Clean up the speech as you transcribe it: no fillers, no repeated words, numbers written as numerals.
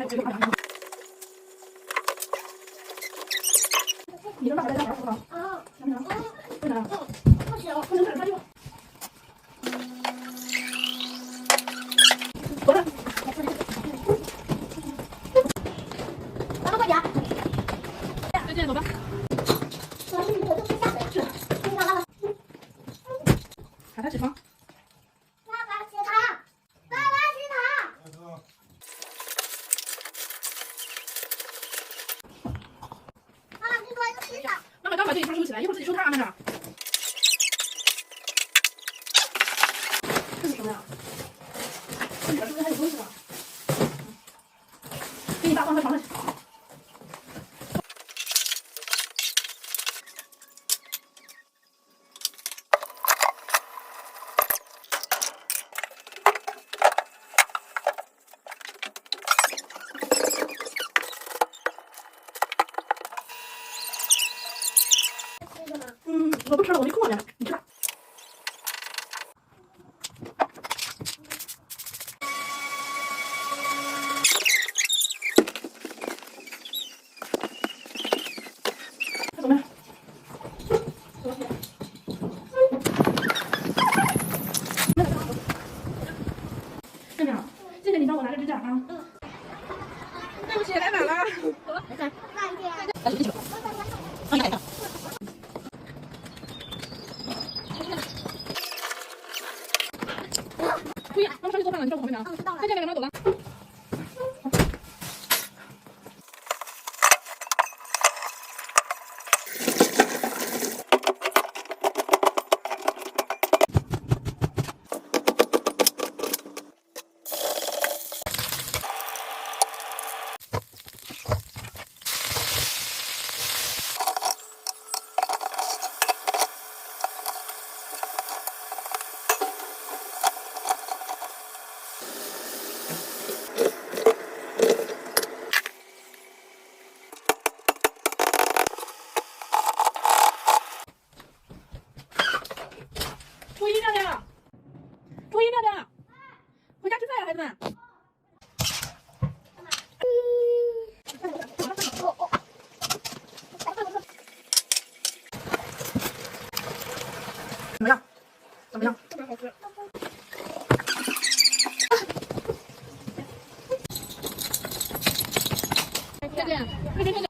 你爸爸在家玩好不好？啊，能不能？不能。不行，不能等他就。过来。咱们快点。再见，走吧。我是你的，就是下水。是。听到了。喊他起床。爸爸起床！爸爸起床！妈妈，你给我一个披萨。妈妈刚把这一摊收起来，一会儿自己收摊啊，慢点。这是什么呀？这里边是不是还有东西呢？给你爸放在床上去。我不吃了，我没空了，你吃吧。这怎么样？正常，谢谢你帮我拿着支架啊。对不起，来晚了。没事。慢点。赶紧一起吧。放一个。注意，妈妈上去做饭了，你照顾旁边啊。知道了。再见，两个妈走了。注意亮亮，注意亮亮，回家吃饭呀，孩子们。怎么样？怎么样？特别好吃。再见，再见，再见。